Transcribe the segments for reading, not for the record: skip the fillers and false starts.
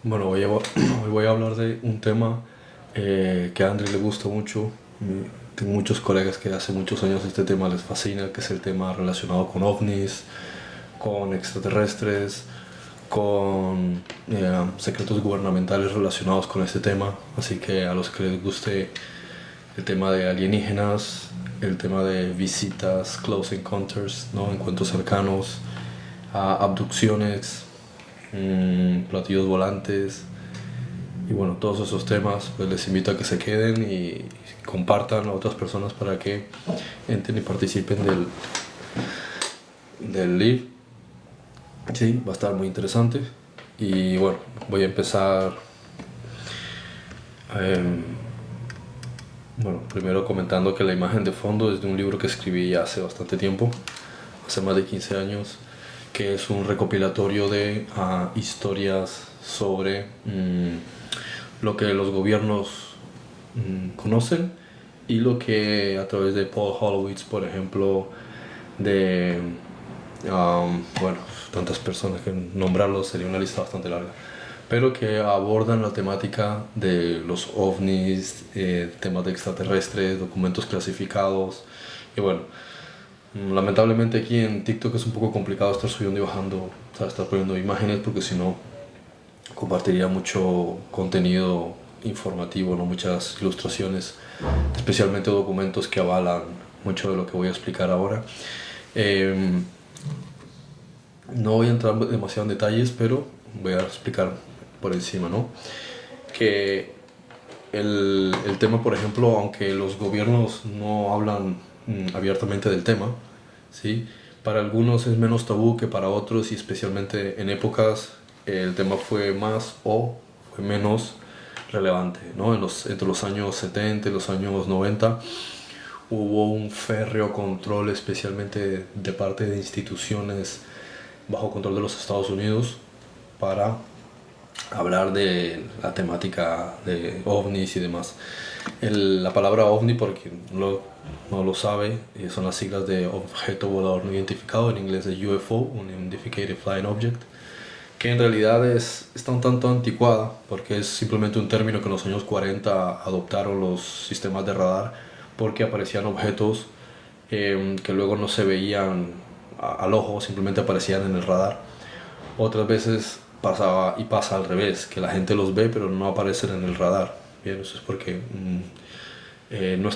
Bueno, hoy voy a hablar de un tema que a André le gusta mucho. Tengo muchos colegas que hace muchos años este tema les fascina, que es el tema relacionado con ovnis, con extraterrestres, con secretos gubernamentales relacionados con este tema. Así que a los que les guste el tema de alienígenas, el tema de visitas, close encounters, ¿no? Encuentros cercanos, abducciones, platillos volantes y bueno, todos esos temas, pues les invito a que se queden y compartan a otras personas para que entren y participen del live. Sí, va a estar muy interesante. Y bueno, voy a empezar bueno, primero comentando que la imagen de fondo es de un libro que escribí ya hace bastante tiempo, hace más de 15 años, que es un recopilatorio de historias sobre lo que los gobiernos conocen y lo que a través de Paul Holowitz, por ejemplo, de bueno, tantas personas que nombrarlos sería una lista bastante larga, pero que abordan la temática de los ovnis, temas de extraterrestres, documentos clasificados y bueno, lamentablemente aquí en TikTok es un poco complicado estar subiendo y bajando, o sea, estar poniendo imágenes porque si no compartiría mucho contenido informativo, no muchas ilustraciones, especialmente documentos que avalan mucho de lo que voy a explicar ahora. No voy a entrar demasiado en detalles, pero voy a explicar por encima, ¿no? Que el tema, por ejemplo, aunque los gobiernos no hablan abiertamente del tema, ¿sí? Para algunos es menos tabú que para otros y especialmente en épocas el tema fue más o fue menos relevante, ¿no? Entre los años 70 y los años 90 hubo un férreo control, especialmente de parte de instituciones bajo control de los Estados Unidos, para hablar de la temática de ovnis y demás. La palabra ovni, por quien no lo sabe, son las siglas de objeto volador no identificado, en inglés es UFO, Unidentified Flying Object, que en realidad está un tanto anticuada, porque es simplemente un término que en los años 40 adoptaron los sistemas de radar, porque aparecían objetos que luego no se veían al ojo, simplemente aparecían en el radar. Otras veces pasaba y pasa al revés, que la gente los ve pero no aparecen en el radar. Bien, eso es porque no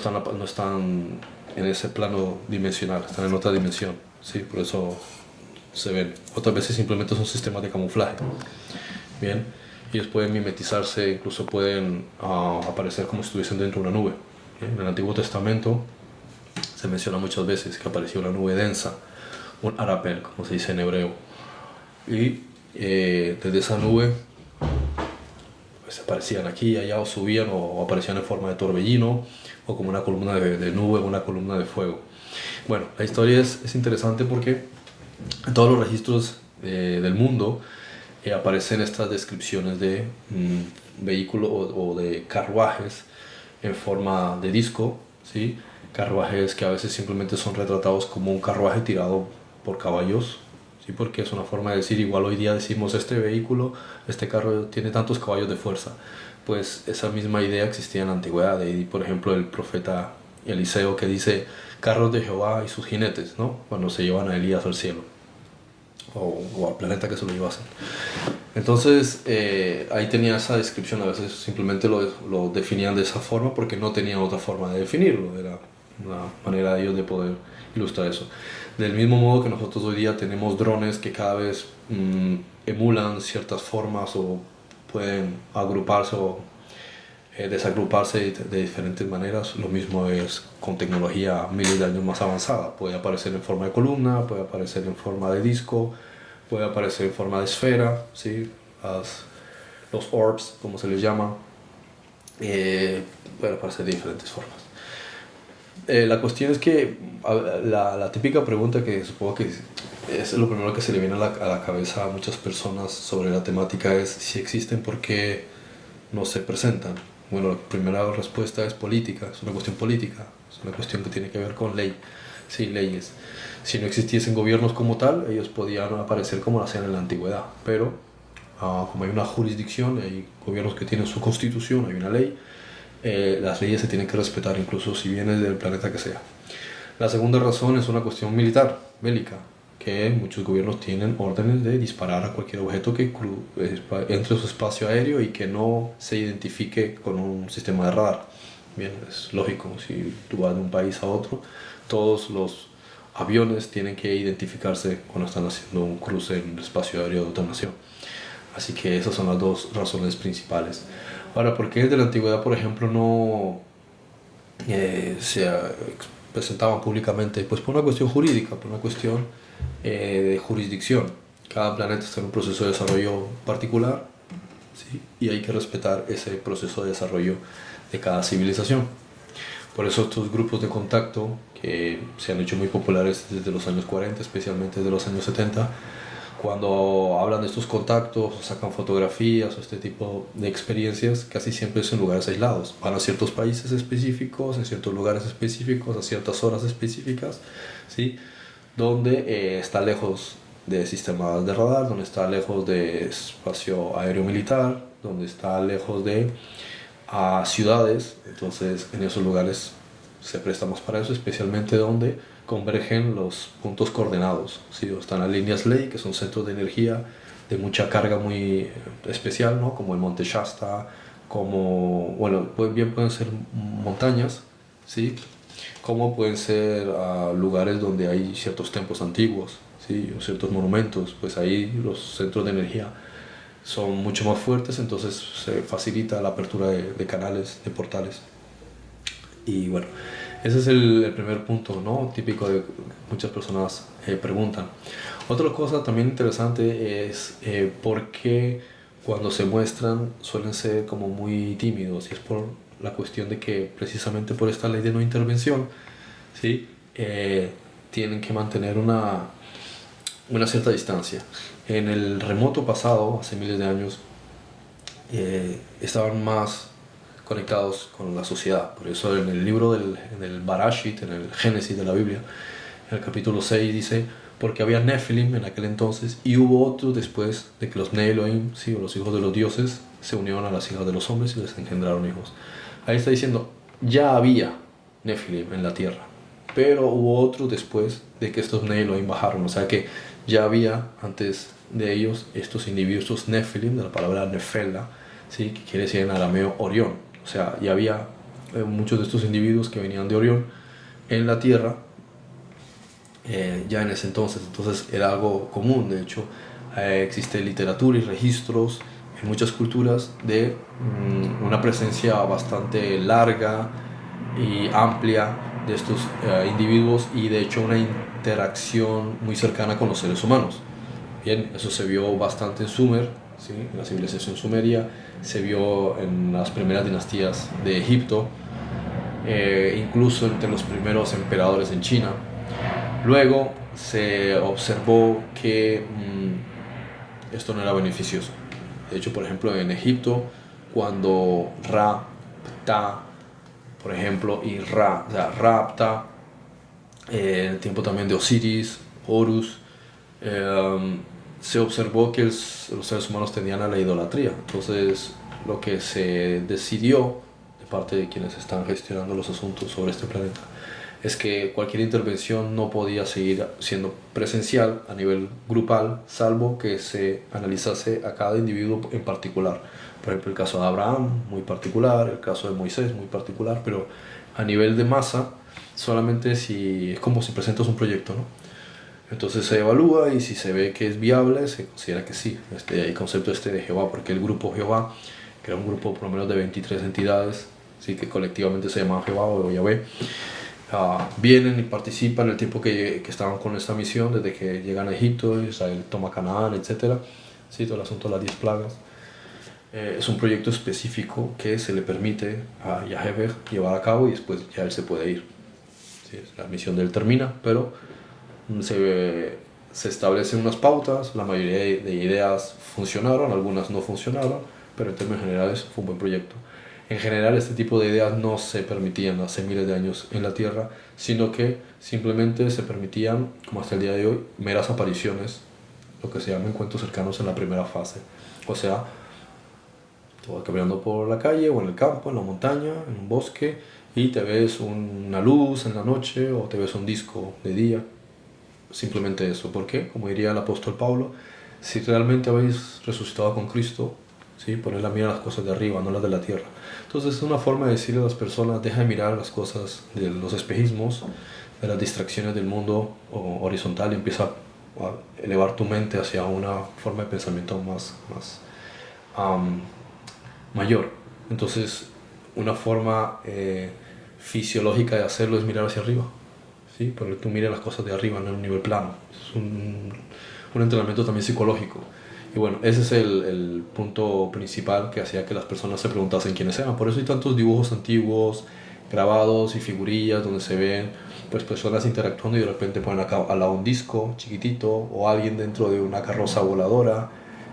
están en ese plano dimensional, están en otra dimensión, ¿sí? Por eso se ven. Otras veces simplemente son sistemas de camuflaje. Bien, ellos pueden mimetizarse, incluso pueden aparecer como si estuviesen dentro de una nube. Bien, en el Antiguo Testamento se menciona muchas veces que aparecía una nube densa, un arapel, como se dice en hebreo. Y desde esa nube pues aparecían aquí y allá o subían o aparecían en forma de torbellino o como una columna de nube o una columna de fuego. Bueno, la historia es interesante porque en todos los registros del mundo aparecen estas descripciones de vehículos o de carruajes en forma de disco, ¿sí? Carruajes que a veces simplemente son retratados como un carruaje tirado por caballos, ¿sí? Porque es una forma de decir, igual hoy día decimos este vehículo, este carro tiene tantos caballos de fuerza. Pues esa misma idea existía en la antigüedad. Y por ejemplo el profeta Eliseo que dice carros de Jehová y sus jinetes, ¿no? Cuando se llevan a Elías al cielo o al planeta que se lo llevasen. Entonces ahí tenía esa descripción, a veces simplemente lo definían de esa forma porque no tenían otra forma de definirlo, era una manera de ellos de poder ilustrar eso. Del mismo modo que nosotros hoy día tenemos drones que cada vez emulan ciertas formas o pueden agruparse o desagruparse de diferentes maneras, lo mismo es con tecnología miles de años más avanzada. Puede aparecer en forma de columna, puede aparecer en forma de disco, puede aparecer en forma de esfera, ¿sí? Los orbs, como se les llama, puede aparecer de diferentes formas. La cuestión es que la típica pregunta que supongo que es lo primero que se le viene a la cabeza a muchas personas sobre la temática es si existen, ¿por qué no se presentan? Bueno, la primera respuesta es política, es una cuestión política, es una cuestión que tiene que ver con ley, sí, leyes. Si no existiesen gobiernos como tal, ellos podían aparecer como lo hacían en la antigüedad, pero como hay una jurisdicción, hay gobiernos que tienen su constitución, hay una ley, las leyes se tienen que respetar incluso si viene del planeta que sea. La segunda razón es una cuestión militar, bélica, que muchos gobiernos tienen órdenes de disparar a cualquier objeto que entre su espacio aéreo y que no se identifique con un sistema de radar. Bien, es lógico, si tú vas de un país a otro, todos los aviones tienen que identificarse cuando están haciendo un cruce en el espacio aéreo de otra nación. Así que esas son las dos razones principales. Ahora, ¿por qué desde la antigüedad, por ejemplo, no se presentaban públicamente? Pues por una cuestión jurídica, por una cuestión de jurisdicción. Cada planeta está en un proceso de desarrollo particular, ¿sí? Y hay que respetar ese proceso de desarrollo de cada civilización. Por eso estos grupos de contacto que se han hecho muy populares desde los años 40, especialmente desde los años 70, cuando hablan de estos contactos, o sacan fotografías o este tipo de experiencias, casi siempre es en lugares aislados. Van a ciertos países específicos, en ciertos lugares específicos, a ciertas horas específicas, ¿sí? Donde está lejos de sistemas de radar, donde está lejos de espacio aéreo militar, donde está lejos de ciudades. Entonces en esos lugares se presta más para eso, especialmente donde convergen los puntos coordenados, ¿sí? Están las líneas ley, que son centros de energía de mucha carga muy especial, ¿no? Como el Monte Shasta, como, bueno, bien pueden ser montañas, ¿sí? Como pueden ser lugares donde hay ciertos templos antiguos, ¿sí? O ciertos monumentos, pues ahí los centros de energía son mucho más fuertes, entonces se facilita la apertura de canales, de portales. Y bueno, ese es el primer punto, ¿no? Típico de muchas personas preguntan. Otra cosa también interesante es por qué cuando se muestran suelen ser como muy tímidos, y es por la cuestión de que precisamente por esta ley de no intervención, ¿sí? Tienen que mantener una cierta distancia. En el remoto pasado, hace miles de años, estaban más conectados con la sociedad. Por eso en el libro en el Barashit, en el Génesis de la Biblia, en el capítulo 6 dice, porque había Nephilim en aquel entonces y hubo otros después de que los Neelohim, ¿sí? O los hijos de los dioses, se unieron a las hijas de los hombres y les engendraron hijos. Ahí está diciendo, ya había Nephilim en la tierra, pero hubo otros después de que estos Neelohim bajaron. O sea que ya había antes de ellos estos individuos, estos Nephilim, de la palabra Nefela, ¿sí? Que quiere decir en arameo Orión. O sea, ya había muchos de estos individuos que venían de Orión en la tierra ya en ese entonces. Entonces era algo común. De hecho, existe literatura y registros en muchas culturas de una presencia bastante larga y amplia de estos individuos, y de hecho una interacción muy cercana con los seres humanos. Bien, eso se vio bastante en Sumer, ¿sí? En la civilización sumeria, se vio en las primeras dinastías de Egipto, incluso entre los primeros emperadores en China. Luego se observó que esto no era beneficioso. De hecho, por ejemplo, en Egipto, cuando Ra, Ptah, por ejemplo, y Ra, o sea, Ra, Ptah, en el tiempo también de Osiris, Horus, se observó que los seres humanos tendían a la idolatría. Entonces, lo que se decidió de parte de quienes están gestionando los asuntos sobre este planeta es que cualquier intervención no podía seguir siendo presencial a nivel grupal, salvo que se analizase a cada individuo en particular. Por ejemplo, el caso de Abraham, muy particular; el caso de Moisés, muy particular, pero a nivel de masa, solamente si es como si presentas un proyecto, ¿no? Entonces se evalúa, y si se ve que es viable, se considera que sí. Hay concepto de Jehová, porque el grupo Jehová, que era un grupo por lo menos de 23 entidades, ¿sí? Que colectivamente se llamaban Jehová o Yahvé, vienen y participan el tiempo que estaban con esta misión, desde que llegan a Egipto, Israel toma Canaán, etc. ¿Sí? Todo el asunto de las 10 plagas. Es un proyecto específico que se le permite a Yahvé llevar a cabo, y después ya él se puede ir. ¿Sí? La misión de él termina, pero se establecen unas pautas. La mayoría de ideas funcionaron, algunas no funcionaron, pero en términos generales fue un buen proyecto. En general, este tipo de ideas no se permitían hace miles de años en la Tierra, sino que simplemente se permitían, como hasta el día de hoy, meras apariciones, lo que se llama encuentros cercanos en la primera fase. O sea, tú vas caminando por la calle o en el campo, en la montaña, en un bosque, y te ves una luz en la noche o te ves un disco de día. Simplemente eso. ¿Por qué? Como diría el apóstol Pablo, si realmente habéis resucitado con Cristo, ¿sí? Poned la mira a las cosas de arriba, no las de la tierra. Entonces es una forma de decirle a las personas, deja de mirar las cosas de los espejismos, de las distracciones del mundo horizontal, y empieza a elevar tu mente hacia una forma de pensamiento más mayor. Entonces una forma fisiológica de hacerlo es mirar hacia arriba, ¿sí? Porque tú miras las cosas de arriba, no en un nivel plano. Es un entrenamiento también psicológico. Y bueno, ese es el punto principal que hacía que las personas se preguntasen quiénes eran. Por eso hay tantos dibujos antiguos, grabados y figurillas donde se ven pues personas interactuando y de repente ponen acá al lado un disco chiquitito o alguien dentro de una carroza voladora,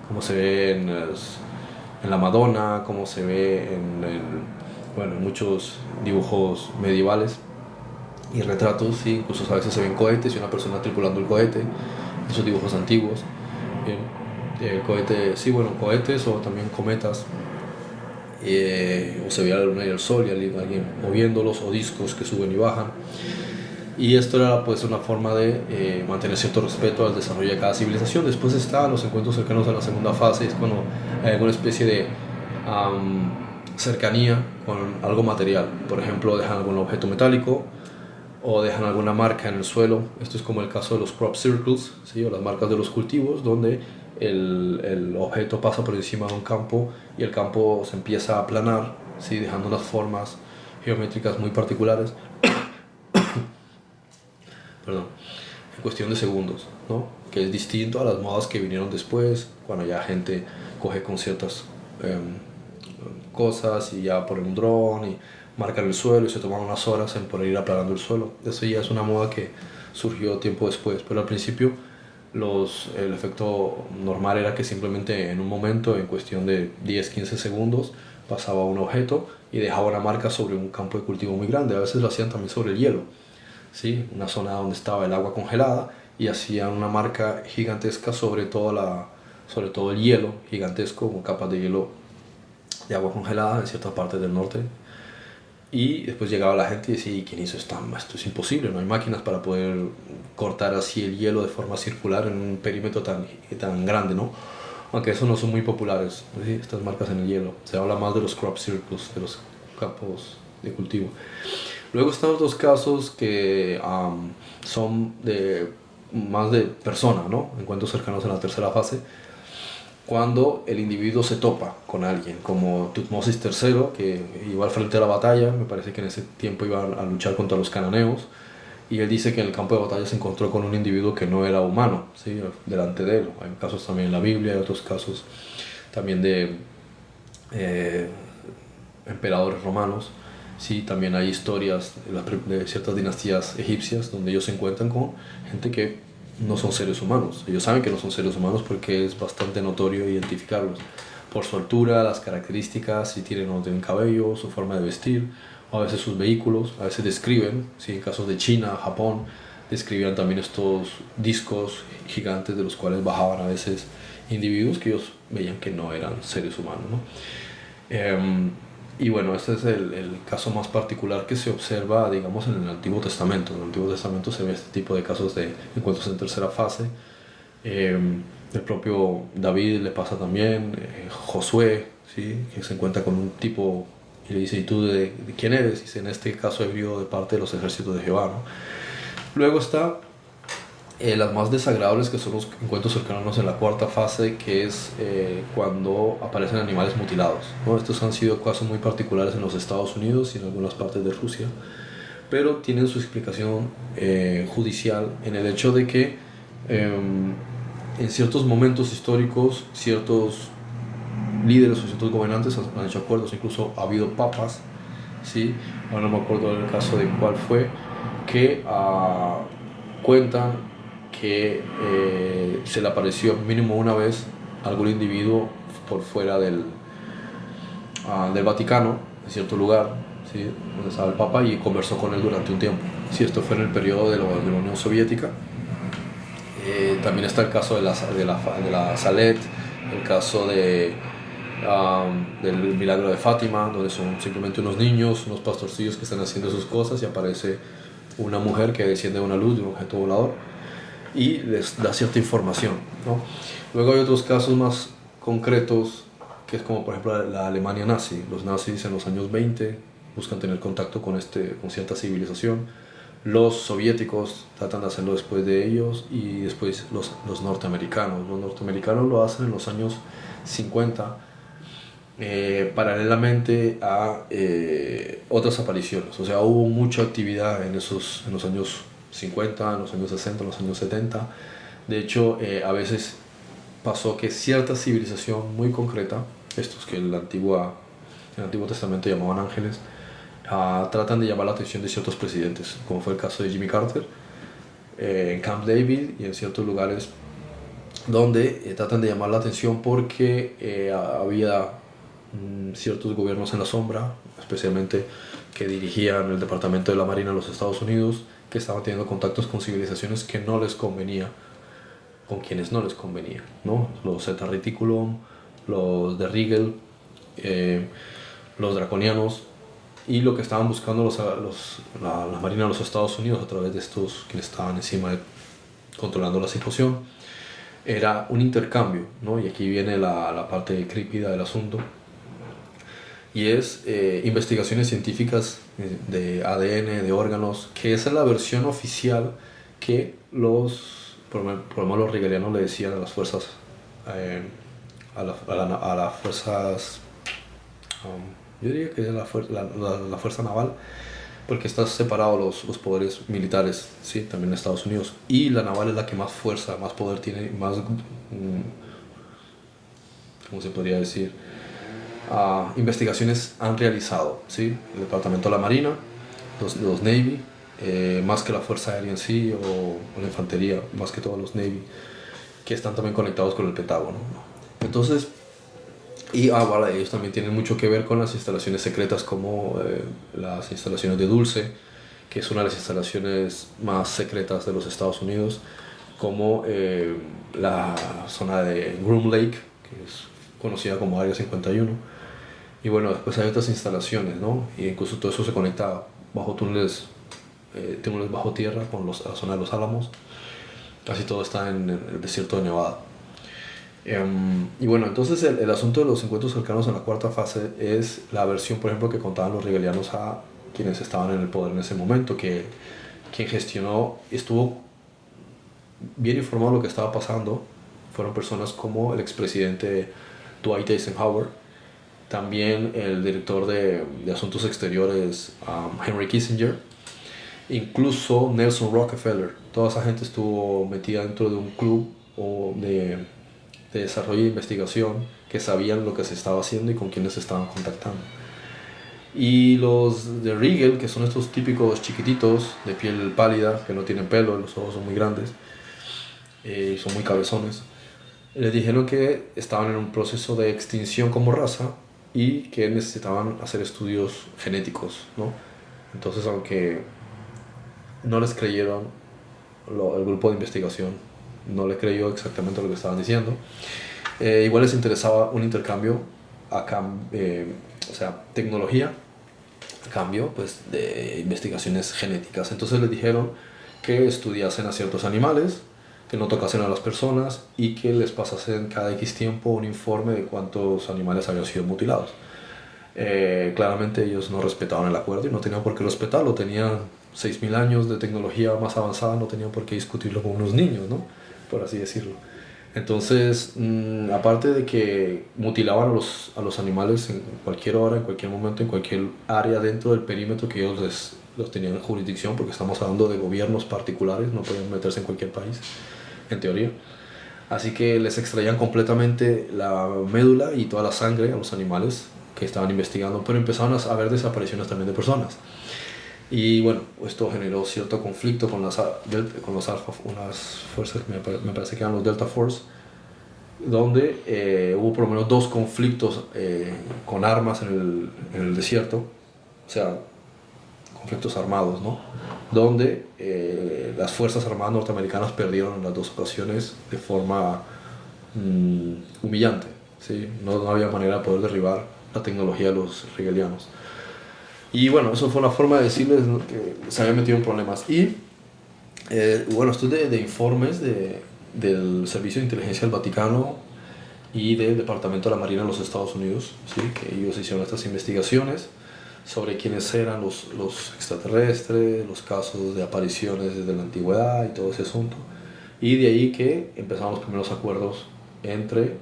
como se ve en la Madonna, como se ve en muchos dibujos medievales y retratos, ¿sí? Incluso a veces se ven cohetes y una persona tripulando el cohete, esos dibujos antiguos. Bien. Cohetes o también cometas, o se veía la luna y el sol y alguien moviéndolos, o discos que suben y bajan. Y esto era pues una forma de mantener cierto respeto al desarrollo de cada civilización. Después están los encuentros cercanos a la segunda fase, es cuando hay alguna especie de cercanía con algo material. Por ejemplo, dejan algún objeto metálico o dejan alguna marca en el suelo. Esto es como el caso de los crop circles, ¿sí? O las marcas de los cultivos, donde el objeto pasa por encima de un campo y el campo se empieza a aplanar, ¿sí? Dejando unas formas geométricas muy particulares perdón, en cuestión de segundos, ¿no? Que es distinto a las modas que vinieron después, cuando ya gente coge con ciertas cosas y ya ponen un dron y marcan el suelo y se toman unas horas en poder ir aplanando el suelo. Eso ya es una moda que surgió tiempo después, pero al principio el efecto normal era que simplemente en un momento, en cuestión de 10-15 segundos, pasaba un objeto y dejaba una marca sobre un campo de cultivo muy grande. A veces lo hacían también sobre el hielo, ¿sí? Una zona donde estaba el agua congelada, y hacían una marca gigantesca sobre todo el hielo gigantesco, con capas de hielo de agua congelada en ciertas partes del norte. Y después llegaba la gente y decía, ¿quién hizo esto? Esto es imposible, no hay máquinas para poder cortar así el hielo de forma circular en un perímetro tan grande, ¿no? Aunque eso no son muy populares, ¿sí? Estas marcas en el hielo. Se habla más de los crop circles, de los campos de cultivo. Luego están los dos casos que son más de persona, ¿no? Encuentros cercanos en la tercera fase, cuando el individuo se topa con alguien, como Tutmosis III, que iba al frente de la batalla. Me parece que en ese tiempo iba a luchar contra los cananeos, y él dice que en el campo de batalla se encontró con un individuo que no era humano, ¿sí? Delante de él. Hay casos también en la Biblia, hay otros casos también de emperadores romanos, ¿sí? También hay historias de ciertas dinastías egipcias donde ellos se encuentran con gente que no son seres humanos. Ellos saben que no son seres humanos porque es bastante notorio identificarlos por su altura, las características, si tienen o no tienen cabello, su forma de vestir, o a veces sus vehículos. A veces describen, ¿sí? En casos de China, Japón, describían también estos discos gigantes de los cuales bajaban a veces individuos que ellos veían que no eran seres humanos, ¿no? Y bueno, este es el caso más particular que se observa, digamos, en el Antiguo Testamento. En el Antiguo Testamento se ve este tipo de casos de encuentros en tercera fase. El propio David le pasa también, Josué, ¿sí? Que se encuentra con un tipo y le dice, ¿y tú de quién eres? Y dice, en este caso hebreo, de parte de los ejércitos de Jehová, ¿no? Luego está las más desagradables, que son los encuentros cercanos en la cuarta fase, que es cuando aparecen animales mutilados, ¿no? Estos han sido casos muy particulares en los Estados Unidos y en algunas partes de Rusia, pero tienen su explicación judicial en el hecho de que en ciertos momentos históricos ciertos líderes o ciertos gobernantes han hecho acuerdos, incluso ha habido papas, ¿sí? Ahora no me acuerdo del caso de cuál fue, que cuentan que se le apareció mínimo una vez algún individuo por fuera del Vaticano, en cierto lugar, ¿sí? Donde estaba el Papa, y conversó con él durante un tiempo. Sí, esto fue en el periodo de la Unión Soviética. También está el caso de la Salet, el caso del milagro de Fátima, donde son simplemente unos niños, unos pastorcillos que están haciendo sus cosas y aparece una mujer que desciende de una luz, de un objeto volador, y les da cierta información, ¿no? Luego hay otros casos más concretos, que es como por ejemplo la Alemania nazi. Los nazis en los años 20 buscan tener contacto con cierta civilización. Los soviéticos tratan de hacerlo después de ellos, y después los norteamericanos. Los norteamericanos lo hacen en los años 50, paralelamente a otras apariciones. O sea, hubo mucha actividad en los años 50, en los años 60, en los años 70. De hecho, a veces pasó que cierta civilización muy concreta, estos que en el Antiguo Testamento llamaban ángeles, tratan de llamar la atención de ciertos presidentes, como fue el caso de Jimmy Carter, en Camp David y en ciertos lugares donde tratan de llamar la atención porque había ciertos gobiernos en la sombra, especialmente que dirigían el Departamento de la Marina de los Estados Unidos, que estaban teniendo contactos con civilizaciones que no les convenía, con quienes no les convenía, ¿no? Los Zeta Reticulum, los de Rigel, los draconianos, y lo que estaban buscando la Marina de los Estados Unidos a través de estos que estaban encima controlando la situación, era un intercambio, ¿no? Y aquí viene la parte crípida del asunto, y es investigaciones científicas de ADN, de órganos, que esa es la versión oficial que por lo menos los rigelianos le decían a las fuerzas, a las fuerzas, yo diría que es la fuerza naval, porque está separado los poderes militares, sí, también en Estados Unidos, y la naval es la que más fuerza, más poder tiene, más, ¿cómo se podría decir? Investigaciones han realizado, ¿sí? El Departamento de la Marina, los Navy, más que la Fuerza Aérea en sí, o la Infantería, más que todos los Navy, que están también conectados con el Pentágono, ¿no? Entonces, bueno, ellos también tienen mucho que ver con las instalaciones secretas, como las instalaciones de Dulce, que es una de las instalaciones más secretas de los Estados Unidos, como la zona de Groom Lake, que es conocida como Área 51. Y bueno, después hay otras instalaciones, ¿no? Y incluso todo eso se conecta bajo túneles bajo tierra con la zona de los Álamos. Casi todo está en el desierto de Nevada. Y bueno, entonces el asunto de los encuentros cercanos en la cuarta fase es la versión, por ejemplo, que contaban los rigelianos a quienes estaban en el poder en ese momento, que quien gestionó, estuvo bien informado de lo que estaba pasando, fueron personas como el expresidente Dwight Eisenhower, también el director de Asuntos Exteriores, Henry Kissinger, incluso Nelson Rockefeller. Toda esa gente estuvo metida dentro de un club de desarrollo e investigación, que sabían lo que se estaba haciendo y con quienes se estaban contactando. Y los de Rigel, que son estos típicos chiquititos de piel pálida, que no tienen pelo, los ojos son muy grandes, son muy cabezones, les dijeron que estaban en un proceso de extinción como raza y que necesitaban hacer estudios genéticos, ¿no? Entonces, aunque no les creyeron, el grupo de investigación no le creyó exactamente lo que estaban diciendo, igual les interesaba un intercambio, o sea, tecnología a cambio, pues, de investigaciones genéticas. Entonces les dijeron que estudiasen a ciertos animales, que no tocasen a las personas y que les pasasen cada X tiempo un informe de cuántos animales habían sido mutilados. Claramente ellos no respetaban el acuerdo y no tenían por qué respetarlo. Tenían 6.000 años de tecnología más avanzada, no tenían por qué discutirlo con unos niños, ¿no? Por así decirlo. Entonces, aparte de que mutilaban a los animales en cualquier hora, en cualquier momento, en cualquier área dentro del perímetro que ellos los tenían en jurisdicción, porque estamos hablando de gobiernos particulares, no podían meterse en cualquier país, en teoría. Así que les extraían completamente la médula y toda la sangre a los animales que estaban investigando, pero empezaron a haber desapariciones también de personas. Y bueno, esto generó cierto conflicto con los Alpha, unas fuerzas que me parece que eran los Delta Force, donde hubo por lo menos 2 conflictos con armas en el desierto, o sea, conflictos armados, ¿no? Donde las fuerzas armadas norteamericanas perdieron en las 2 ocasiones de forma humillante, ¿sí? No había manera de poder derribar la tecnología de los rigelianos. Y bueno, eso fue una forma de decirles que se habían metido en problemas. Y bueno, esto es de informes del Servicio de Inteligencia del Vaticano y del Departamento de la Marina de los Estados Unidos, ¿sí? Que ellos hicieron estas investigaciones sobre quiénes eran los extraterrestres, los casos de apariciones desde la antigüedad y todo ese asunto. Y de ahí que empezaron los primeros acuerdos entre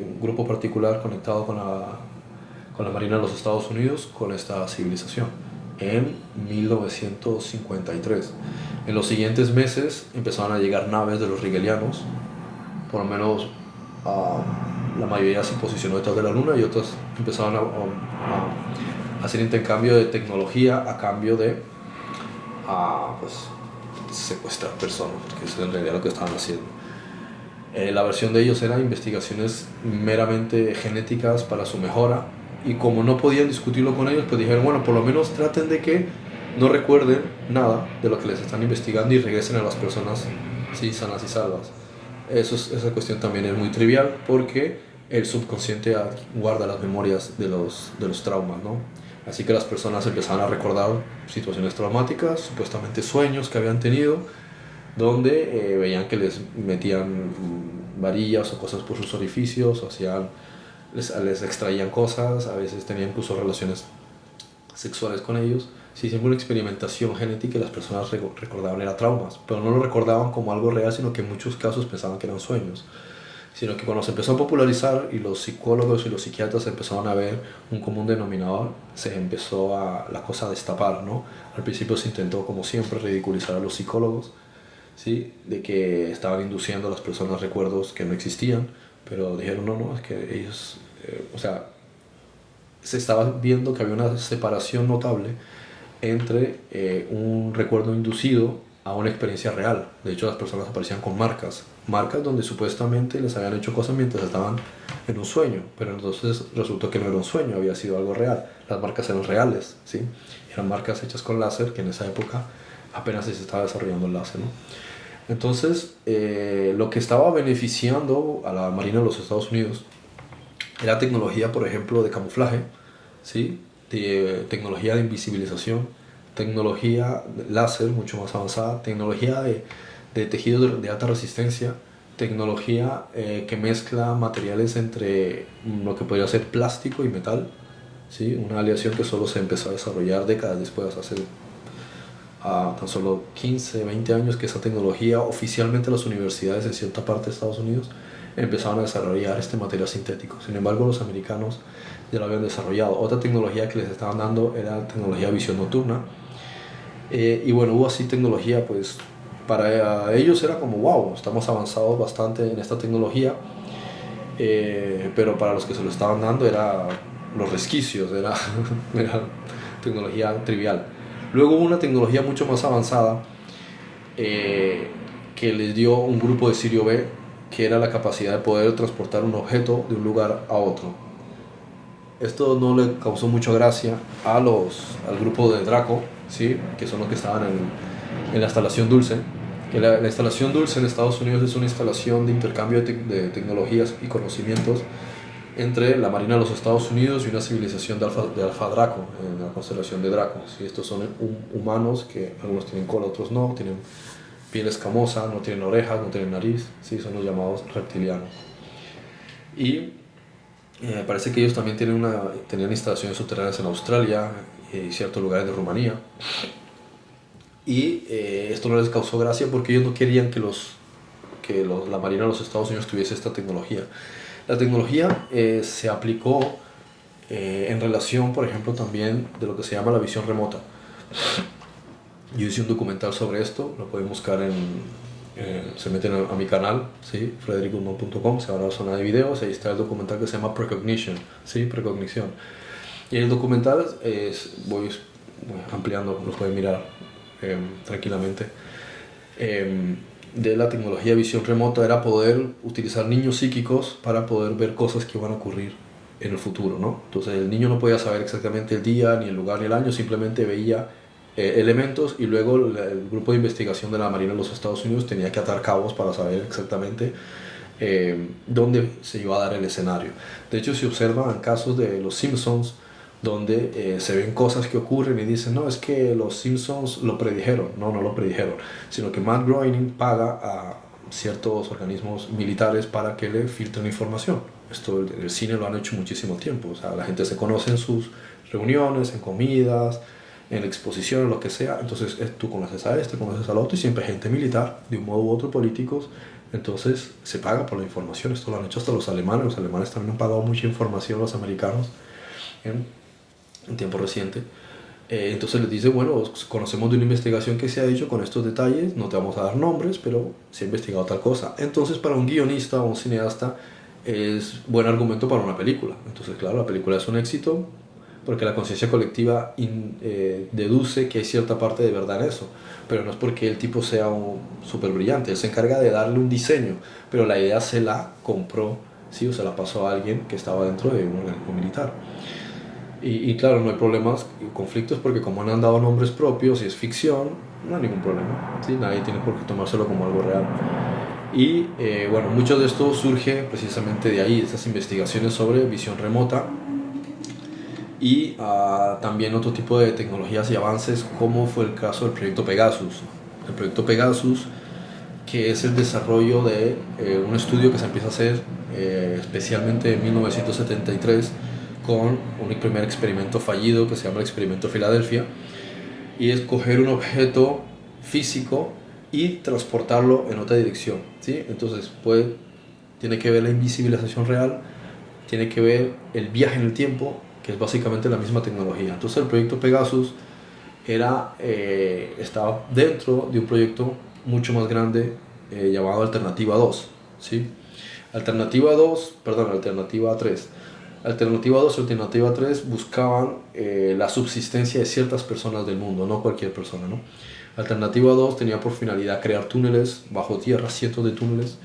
un grupo particular conectado con la Marina de los Estados Unidos con esta civilización en 1953. En los siguientes meses empezaron a llegar naves de los rigelianos, por lo menos la mayoría se posicionó detrás de la Luna y otras empezaron a hacer intercambio de tecnología a cambio de pues, secuestrar personas, porque eso es en realidad lo que estaban haciendo. La versión de ellos era investigaciones meramente genéticas para su mejora, y como no podían discutirlo con ellos, pues dijeron, bueno, por lo menos traten de que no recuerden nada de lo que les están investigando y regresen a las personas, sí, sanas y salvas. Esa cuestión también es muy trivial porque el subconsciente guarda las memorias de los traumas, ¿no? Así que las personas empezaban a recordar situaciones traumáticas, supuestamente sueños que habían tenido, donde veían que les metían varillas o cosas por sus orificios, o les extraían cosas, a veces tenían incluso relaciones sexuales con ellos. Sí, siempre una experimentación genética y las personas recordaban era traumas, pero no lo recordaban como algo real, sino que en muchos casos pensaban que eran sueños. Sino que cuando se empezó a popularizar y los psicólogos y los psiquiatras empezaron a ver un común denominador, se empezó la cosa a destapar, ¿no? Al principio se intentó, como siempre, ridiculizar a los psicólogos, ¿sí? De que estaban induciendo a las personas recuerdos que no existían, pero dijeron, no, es que ellos, o sea, se estaba viendo que había una separación notable entre un recuerdo inducido a una experiencia real. De hecho, las personas aparecían con marcas donde supuestamente les habían hecho cosas mientras estaban en un sueño, pero entonces resultó que no era un sueño, había sido algo real. Las marcas eran reales, ¿sí? Eran marcas hechas con láser, que en esa época apenas se estaba desarrollando el láser, ¿no? Entonces, lo que estaba beneficiando a la Marina de los Estados Unidos era tecnología, por ejemplo, de camuflaje, ¿sí? Tecnología de invisibilización, tecnología láser mucho más avanzada, tecnología de tejidos de alta resistencia, tecnología que mezcla materiales entre lo que podría ser plástico y metal, ¿sí? Una aleación que solo se empezó a desarrollar décadas después, hace tan solo 15, 20 años, que esa tecnología oficialmente las universidades en cierta parte de Estados Unidos empezaron a desarrollar este material sintético. Sin embargo, los americanos ya lo habían desarrollado. Otra tecnología que les estaban dando era tecnología de visión nocturna. Y bueno, hubo así tecnología, pues para ellos era como, wow, estamos avanzados bastante en esta tecnología, pero para los que se lo estaban dando era los resquicios, era tecnología trivial. Luego hubo una tecnología mucho más avanzada que les dio un grupo de Sirio B, que era la capacidad de poder transportar un objeto de un lugar a otro. Esto no le causó mucha gracia al grupo de Draco, ¿sí? Que son los que estaban en la instalación Dulce. Que la instalación Dulce en Estados Unidos es una instalación de intercambio de tecnologías y conocimientos entre la Marina de los Estados Unidos y una civilización de Alfa Draco, en la constelación de Draco. ¿Sí? Estos son humanos que algunos tienen cola, otros no, tienen piel escamosa, no tienen orejas, no tienen nariz, ¿sí? Son los llamados reptilianos. Y parece que ellos también tenían instalaciones subterráneas en Australia y ciertos lugares de Rumanía. Y esto no les causó gracia porque ellos no querían que la Marina de los Estados Unidos tuviese esta tecnología. La tecnología se aplicó en relación, por ejemplo, también de lo que se llama la visión remota. Yo hice un documental sobre esto, lo pueden buscar se meten a mi canal, ¿sí? frederickguzman.com, se va a la zona de videos, ahí está el documental que se llama Precognition, ¿sí? Precognición. Y el documental voy ampliando, lo pueden mirar tranquilamente. De la tecnología de visión remota era poder utilizar niños psíquicos para poder ver cosas que van a ocurrir en el futuro, ¿no? Entonces el niño no podía saber exactamente el día, ni el lugar, ni el año, simplemente veía elementos, y luego el grupo de investigación de la Marina de los Estados Unidos tenía que atar cabos para saber exactamente dónde se iba a dar el escenario. De hecho, se observan casos de los Simpsons donde se ven cosas que ocurren y dicen, no, es que los Simpsons lo predijeron. No, no lo predijeron, sino que Matt Groening paga a ciertos organismos militares para que le filtren información. Esto en el cine lo han hecho muchísimo tiempo. O sea, la gente se conoce en sus reuniones, en comidas, en exposiciones, lo que sea. Entonces tú conoces a este, conoces al otro, y siempre gente militar, de un modo u otro políticos. Entonces se paga por la información. Esto lo han hecho hasta los alemanes. Los alemanes también han pagado mucha información a los americanos en tiempo reciente. Entonces les dice, bueno, conocemos de una investigación que se ha hecho con estos detalles, no te vamos a dar nombres, pero se ha investigado tal cosa. Entonces para un guionista o un cineasta es buen argumento para una película. Entonces claro, la película es un éxito porque la conciencia colectiva deduce que hay cierta parte de verdad en eso, pero no es porque el tipo sea un súper brillante. Él se encarga de darle un diseño, pero la idea se la compró, ¿sí? O se la pasó a alguien que estaba dentro de un organismo militar. Y claro, no hay problemas, conflictos, porque como no han dado nombres propios y es ficción, no hay ningún problema, ¿sí? Nadie tiene por qué tomárselo como algo real. Y bueno, mucho de esto surge precisamente de ahí, estas investigaciones sobre visión remota y también otro tipo de tecnologías y avances, como fue el caso del proyecto Pegasus. El proyecto Pegasus, que es el desarrollo de un estudio que se empieza a hacer especialmente en 1973 con un primer experimento fallido que se llama el experimento Filadelfia, y es coger un objeto físico y transportarlo en otra dirección, ¿sí? Entonces tiene que ver la invisibilización real, tiene que ver el viaje en el tiempo, que es básicamente la misma tecnología. Entonces el proyecto Pegasus estaba dentro de un proyecto mucho más grande llamado Alternativa 2, ¿sí? Alternativa 3. Alternativa 2 y Alternativa 3 buscaban la subsistencia de ciertas personas del mundo, no cualquier persona, ¿no? Alternativa 2 tenía por finalidad crear túneles bajo tierra, cientos de túneles,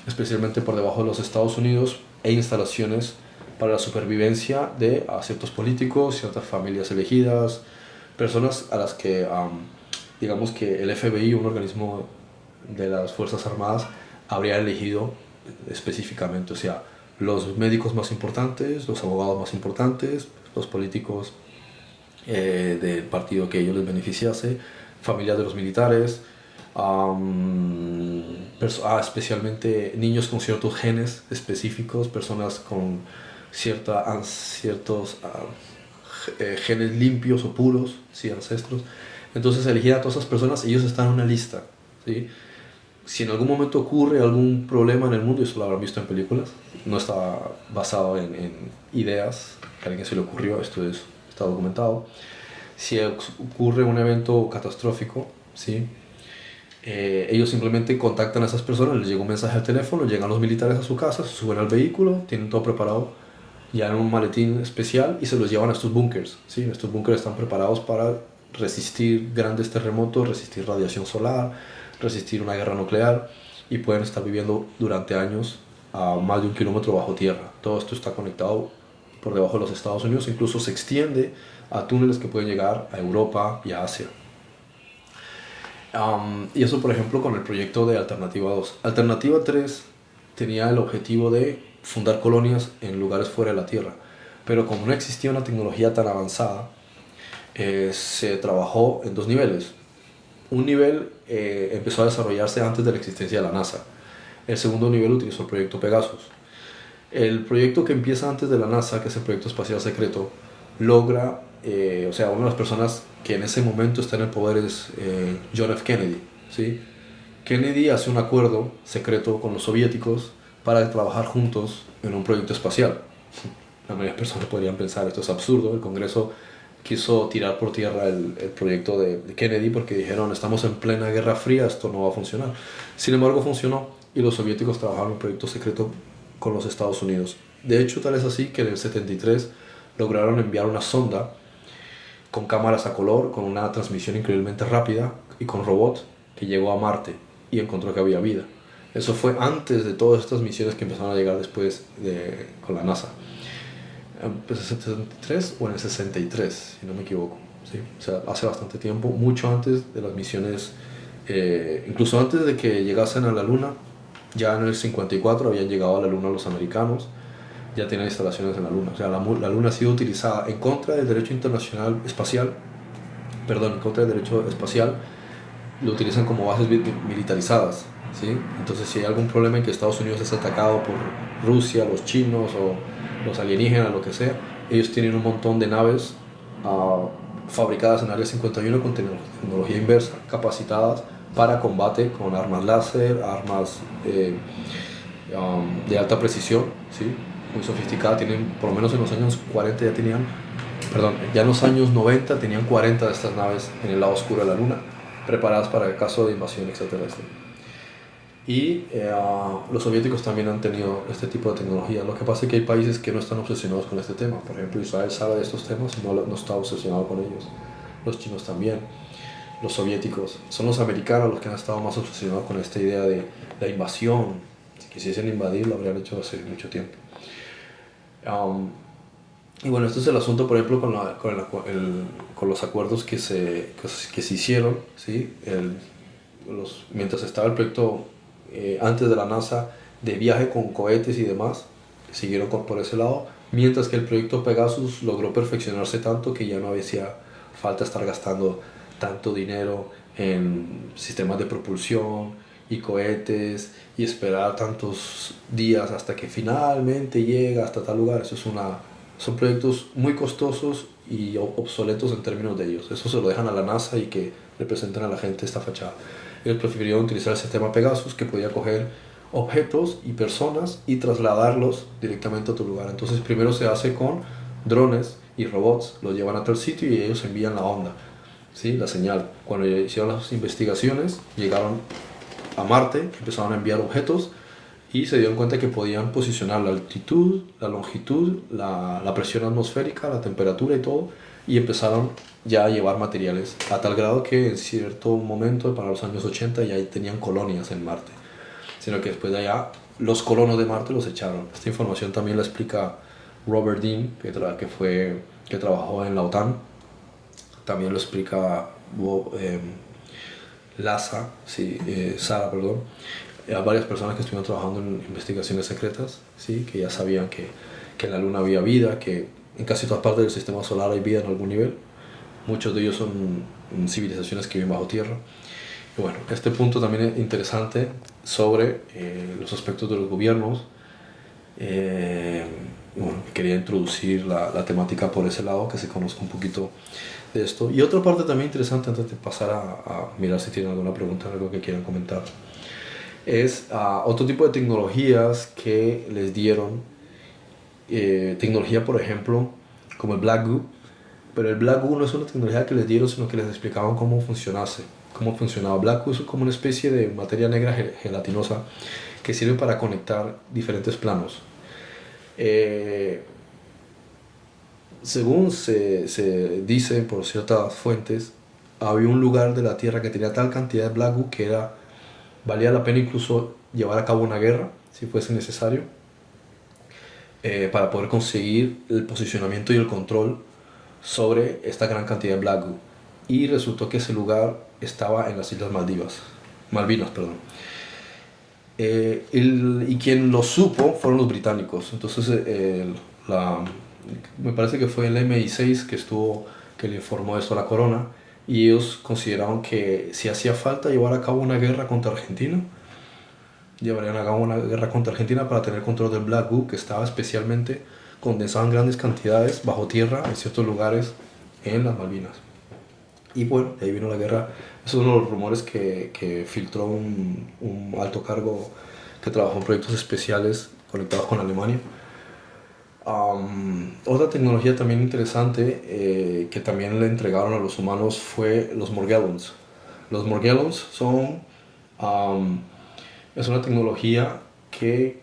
especialmente por debajo de los Estados Unidos, e instalaciones para la supervivencia de ciertos políticos, ciertas familias elegidas, personas a las que, digamos que el FBI, un organismo de las Fuerzas Armadas, habría elegido específicamente. O sea, los médicos más importantes, los abogados más importantes, los políticos del partido que ellos les beneficiase, familias de los militares, especialmente niños con ciertos genes específicos, personas con ciertos genes limpios o puros, ¿sí? Ancestros. Entonces elegir a todas esas personas, ellos están en una lista, ¿sí? Si en algún momento ocurre algún problema en el mundo, y eso lo habrán visto en películas, no está basado en ideas que a alguien se le ocurrió, está documentado. Si ocurre un evento catastrófico, ¿sí? Ellos simplemente contactan a esas personas, les llega un mensaje al teléfono, llegan los militares a su casa, se suben al vehículo, tienen todo preparado ya en un maletín especial y se los llevan a estos búnkers, ¿sí? Estos búnkers están preparados para resistir grandes terremotos, resistir radiación solar, resistir una guerra nuclear, y pueden estar viviendo durante años a más de 1 kilómetro bajo tierra. Todo esto está conectado por debajo de los Estados Unidos, incluso se extiende a túneles que pueden llegar a Europa y a Asia. Y eso, por ejemplo, con el proyecto de Alternativa 2. Alternativa 3 tenía el objetivo de fundar colonias en lugares fuera de la Tierra, pero como no existía una tecnología tan avanzada, se trabajó en dos niveles. Un nivel empezó a desarrollarse antes de la existencia de la NASA. El segundo nivel utilizó el proyecto Pegasus. El proyecto que empieza antes de la NASA, que es el proyecto espacial secreto, logra, o sea, una de las personas que en ese momento está en el poder es John F. Kennedy, ¿sí? Kennedy hace un acuerdo secreto con los soviéticos para trabajar juntos en un proyecto espacial. La mayoría de personas podrían pensar, esto es absurdo. El Congreso quiso tirar por tierra el proyecto de Kennedy porque dijeron, estamos en plena Guerra Fría, esto no va a funcionar. Sin embargo, funcionó, y los soviéticos trabajaron en un proyecto secreto con los Estados Unidos. De hecho, tal es así que en el 73 lograron enviar una sonda con cámaras a color, con una transmisión increíblemente rápida y con robot, que llegó a Marte y encontró que había vida. Eso fue antes de todas estas misiones que empezaron a llegar después con la NASA. Pues en el 73 o en el 63, si no me equivoco, ¿sí? O sea, hace bastante tiempo, mucho antes de las misiones, incluso antes de que llegasen a la Luna, Ya en el 54 habían llegado a la Luna los americanos, ya tienen instalaciones en la Luna. O sea, la Luna ha sido utilizada en contra del derecho internacional espacial, perdón, en contra del derecho espacial, lo utilizan como bases militarizadas, ¿sí? Entonces, si hay algún problema en que Estados Unidos es atacado por Rusia, los chinos o los alienígenas, lo que sea, ellos tienen un montón de naves fabricadas en Área 51 con tecnología inversa, capacitadas para combate con armas láser, armas de alta precisión, ¿sí? Muy sofisticadas. Tienen, por lo menos en los años 40 ya tenían, perdón, ya en los años 90 tenían 40 de estas naves en el lado oscuro de la Luna, preparadas para el caso de invasión extraterrestre. Y los soviéticos también han tenido este tipo de tecnología. Lo que pasa es que hay países que no están obsesionados con este tema. Por ejemplo, Israel sabe de estos temas y no está obsesionado con ellos. Los chinos también. Los soviéticos. Son los americanos los que han estado más obsesionados con esta idea de la invasión. Si quisiesen invadir, lo habrían hecho hace mucho tiempo. Y bueno, este es el asunto, por ejemplo, con los acuerdos que se hicieron, ¿sí? Mientras estaba el proyecto antes de la NASA de viaje con cohetes y demás, siguieron por ese lado, mientras que el proyecto Pegasus logró perfeccionarse tanto que ya no hacía falta estar gastando tanto dinero en sistemas de propulsión y cohetes y esperar tantos días hasta que finalmente llega hasta tal lugar. Son proyectos muy costosos y obsoletos en términos de ellos. Eso se lo dejan a la NASA y que representen a la gente esta fachada. Ellos prefirieron utilizar el sistema Pegasus, que podía coger objetos y personas y trasladarlos directamente a otro lugar. Entonces primero se hace con drones y robots, los llevan a tal sitio y ellos envían la onda, ¿sí? La señal. Cuando hicieron las investigaciones, llegaron a Marte, empezaron a enviar objetos y se dieron cuenta que podían posicionar la altitud, la longitud, la presión atmosférica, la temperatura y todo, y empezaron ya a llevar materiales a tal grado que en cierto momento, para los años 80, ya tenían colonias en Marte, sino que después de allá los colonos de Marte los echaron. Esta información también la explica Robert Dean, que trabajó en la OTAN. También lo explica Sara, perdón, a varias personas que estuvieron trabajando en investigaciones secretas, ¿sí? Que ya sabían que en la Luna había vida, que en casi todas partes del sistema solar hay vida en algún nivel. Muchos de ellos son civilizaciones que viven bajo tierra. Y bueno, este punto también es interesante sobre los aspectos de los gobiernos. Bueno, quería introducir la temática por ese lado, que se conozca un poquito de esto. Y otra parte también interesante, antes de pasar a mirar si tienen alguna pregunta, algo que quieran comentar, es otro tipo de tecnologías que les dieron. Tecnología, por ejemplo, como el Black Goo. Pero el Black Goo no es una tecnología que les dieron, sino que les explicaban cómo funcionaba. Black Goo es como una especie de materia negra gelatinosa que sirve para conectar diferentes planos. Según se dice por ciertas fuentes, había un lugar de la Tierra que tenía tal cantidad de Black Goo que valía la pena incluso llevar a cabo una guerra, si fuese necesario, para poder conseguir el posicionamiento y el control sobre esta gran cantidad de Black Goo. Y resultó que ese lugar estaba en las Islas Malvinas, perdón. Y quien lo supo fueron los británicos. Entonces me parece que fue el MI6 que le informó esto a la corona, y ellos consideraron que si hacía falta llevar a cabo una guerra contra Argentina, llevarían a cabo una guerra contra Argentina para tener control del Black Goo, que estaba especialmente condensado en grandes cantidades bajo tierra en ciertos lugares en las Malvinas. Y bueno, de ahí vino la guerra. Esos son los rumores que filtró un alto cargo que trabajó en proyectos especiales conectados con Alemania. Otra tecnología también interesante que también le entregaron a los humanos fue los Morgellons. Los Morgellons es una tecnología que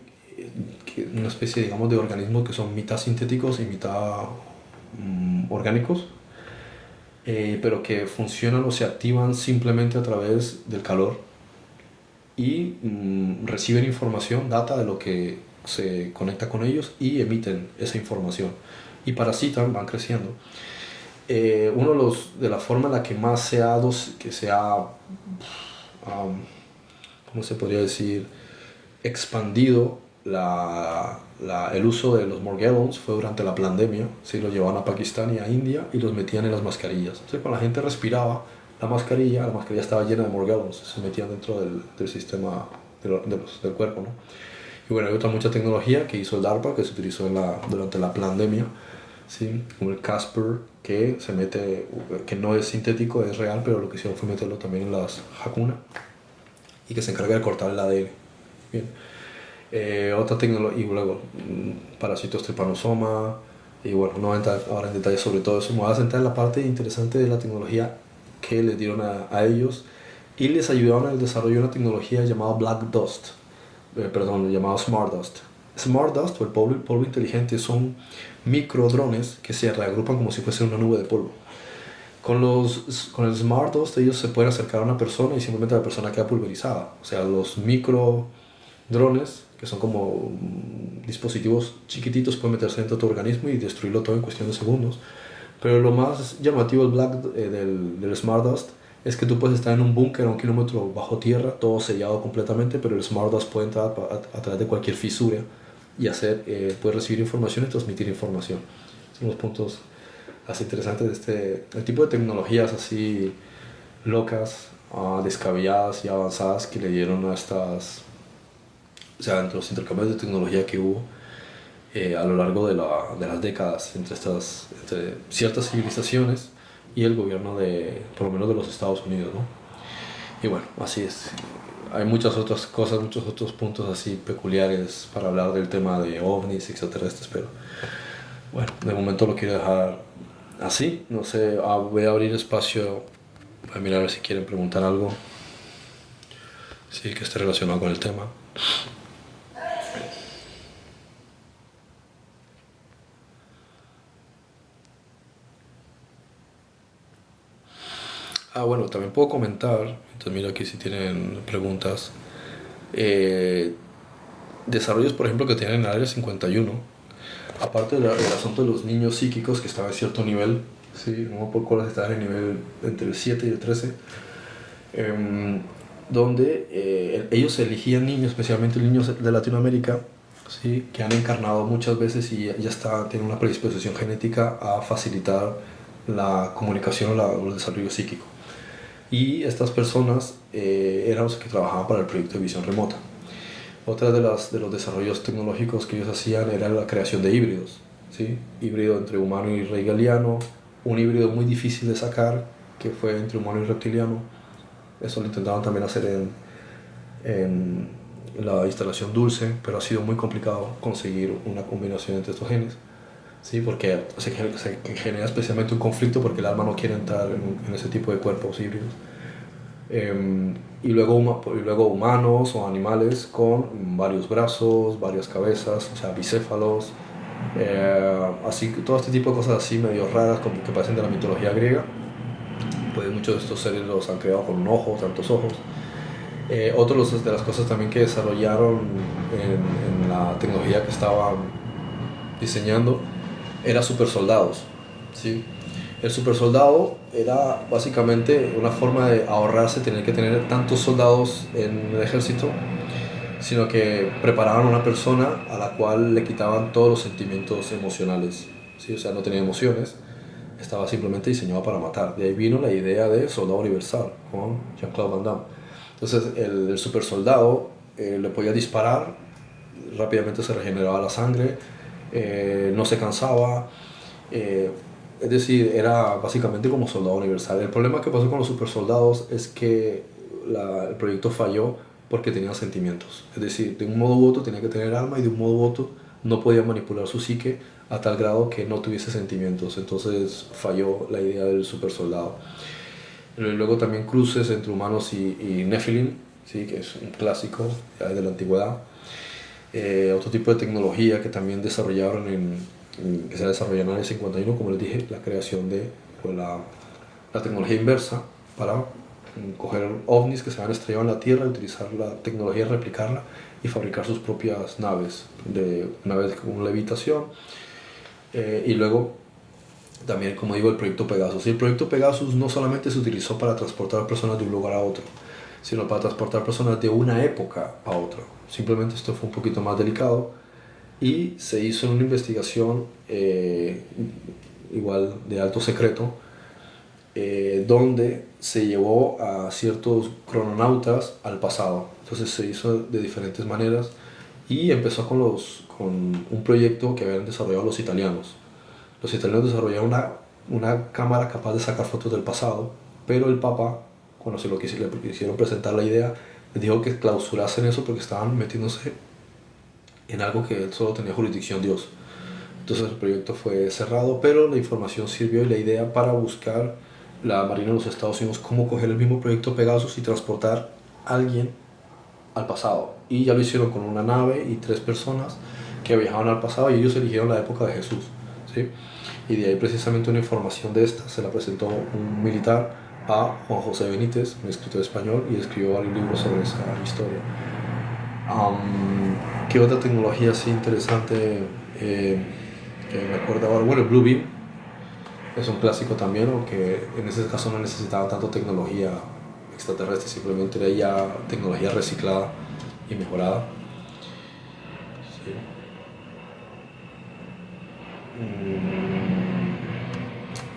una especie, digamos, de organismos que son mitad sintéticos y mitad orgánicos, pero que funcionan o se activan simplemente a través del calor y reciben información, data de lo que se conecta con ellos, y emiten esa información y parasitan, van creciendo. De la forma en la que más se ha ¿cómo se podría decir? expandido el uso de los Morgellons fue durante la pandemia. ¿Sí? Los llevaban a Pakistán y a India y los metían en las mascarillas. Entonces cuando la gente respiraba la mascarilla estaba llena de Morgellons, se metían dentro del sistema del cuerpo, ¿no? Y bueno, hay otra mucha tecnología que hizo el DARPA, que se utilizó durante la pandemia, ¿sí? Como el Casper, que se mete, que no es sintético, es real, pero lo que hicieron fue meterlo también en las vacunas y que se encarga de cortar el ADN. Bien. Otra tecnología, y luego parásitos trypanosoma, y bueno, no voy a entrar ahora en detalle sobre todo eso, me voy a centrar en la parte interesante de la tecnología que les dieron a ellos y les ayudaron en el desarrollo de una tecnología llamada Black Dust, llamado Smart Dust. Smart Dust o el polvo inteligente son microdrones que se reagrupan como si fuese una nube de polvo. Con el Smart Dust ellos se pueden acercar a una persona y simplemente la persona queda pulverizada. O sea, los microdrones, que son como dispositivos chiquititos, pueden meterse dentro de tu organismo y destruirlo todo en cuestión de segundos. Pero lo más llamativo del Smart Dust es que tú puedes estar en un búnker a 1 kilómetro bajo tierra, todo sellado completamente, pero el Smart Dust puede entrar a través de cualquier fisura y puede recibir información y transmitir información. Son los puntos así interesantes de el tipo de tecnologías así locas, descabelladas y avanzadas que le dieron a o sea, entre los intercambios de tecnología que hubo a lo largo de las décadas entre ciertas civilizaciones y el gobierno por lo menos de los Estados Unidos, ¿no? Y bueno, así es. Hay muchas otras cosas, muchos otros puntos así peculiares para hablar del tema de ovnis, extraterrestres, pero bueno, de momento lo quiero dejar así. No sé, voy a abrir espacio para mirar a ver si quieren preguntar algo, sí, que esté relacionado con el tema. Bueno, también puedo comentar, entonces mira aquí si tienen preguntas, desarrollos por ejemplo que tienen en el Área 51, aparte del asunto de los niños psíquicos que están a cierto nivel, ¿sí? No por cuál están en el nivel entre el 7 y el 13, donde ellos elegían niños, especialmente niños de Latinoamérica, ¿sí? Que han encarnado muchas veces y ya tienen una predisposición genética a facilitar la comunicación o el desarrollo psíquico. Y estas personas eran los que trabajaban para el proyecto de visión remota. Otra de los desarrollos tecnológicos que ellos hacían era la creación de híbridos, ¿sí? Híbrido entre humano y regaliano, un híbrido muy difícil de sacar, que fue entre humano y reptiliano. Eso lo intentaban también hacer en la instalación Dulce, pero ha sido muy complicado conseguir una combinación entre estos genes. Sí, porque se genera especialmente un conflicto porque el alma no quiere entrar en ese tipo de cuerpos híbridos. Y luego humanos o animales con varios brazos, varias cabezas, o sea, bicéfalos, así, todo este tipo de cosas así medio raras como que parecen de la mitología griega. Pues muchos de estos seres los han creado con un ojo, tantos ojos. Otros de las cosas también que desarrollaron en la tecnología que estaban diseñando era super soldados, ¿sí? El super soldado era básicamente una forma de ahorrarse tener que tener tantos soldados en el ejército, sino que preparaban a una persona a la cual le quitaban todos los sentimientos emocionales, ¿sí? O sea, no tenía emociones, estaba simplemente diseñado para matar. De ahí vino la idea de soldado universal, con Jean-Claude Van Damme. Entonces el super soldado le podía disparar, rápidamente se regeneraba la sangre, no se cansaba, es decir, era básicamente como soldado universal. El problema que pasó con los super soldados es que el proyecto falló porque tenían sentimientos. Es decir, de un modo u otro tenía que tener alma y de un modo u otro no podía manipular su psique a tal grado que no tuviese sentimientos. Entonces falló la idea del super soldado. Luego también cruces entre humanos y Nephilim, ¿sí? Que es un clásico ya de la antigüedad. Otro tipo de tecnología que también desarrollaron que se desarrolló en el 51, como les dije, la creación de la tecnología inversa para coger ovnis que se han estrellado en la Tierra, utilizar la tecnología, replicarla y fabricar sus propias naves, naves con levitación. Y luego también, como digo, el proyecto Pegasus. Y el proyecto Pegasus no solamente se utilizó para transportar personas de un lugar a otro, sino para transportar personas de una época a otra. Simplemente esto fue un poquito más delicado y se hizo una investigación igual de alto secreto, donde se llevó a ciertos crononautas al pasado. Entonces se hizo de diferentes maneras y empezó con un proyecto que habían desarrollado los italianos. Los italianos desarrollaron una cámara capaz de sacar fotos del pasado, pero el Papa, cuando le quisieron presentar la idea, les dijo que clausurasen eso porque estaban metiéndose en algo que solo tenía jurisdicción Dios. Entonces el proyecto fue cerrado, pero la información sirvió y la idea para buscar la Marina de los Estados Unidos cómo coger el mismo proyecto Pegasus y transportar a alguien al pasado. Y ya lo hicieron con una nave y 3 personas que viajaban al pasado y ellos eligieron la época de Jesús, ¿sí? Y de ahí precisamente una información de esta se la presentó un militar a Juan José Benítez, un escritor español, y escribió varios libros sobre esa historia. ¿Qué otra tecnología así interesante que me acuerdo ahora? Bueno, el Blue Beam es un clásico también, aunque en ese caso no necesitaba tanto tecnología extraterrestre, simplemente era ya tecnología reciclada y mejorada. Sí.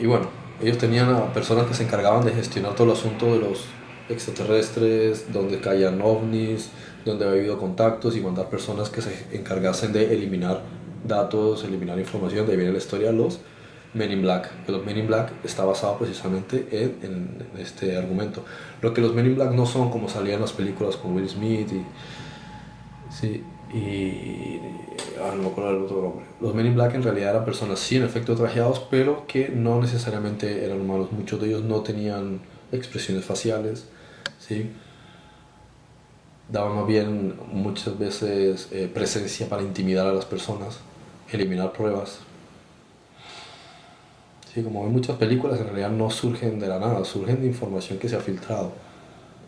Y bueno, ellos tenían a personas que se encargaban de gestionar todo el asunto de los extraterrestres, donde caían ovnis, donde había habido contactos y mandar personas que se encargasen de eliminar datos, eliminar información. De ahí viene la historia de los Men in Black. Que los Men in Black está basado precisamente en este argumento. Lo que los Men in Black no son como salían en las películas con Will Smith sí, no me acuerdo del otro nombre. Los Men in Black en realidad eran personas sí en efecto trajeados, pero que no necesariamente eran humanos. Muchos de ellos no tenían expresiones faciales, ¿sí? Daban más bien muchas veces presencia para intimidar a las personas, eliminar pruebas. Sí, como en muchas películas en realidad no surgen de la nada, surgen de información que se ha filtrado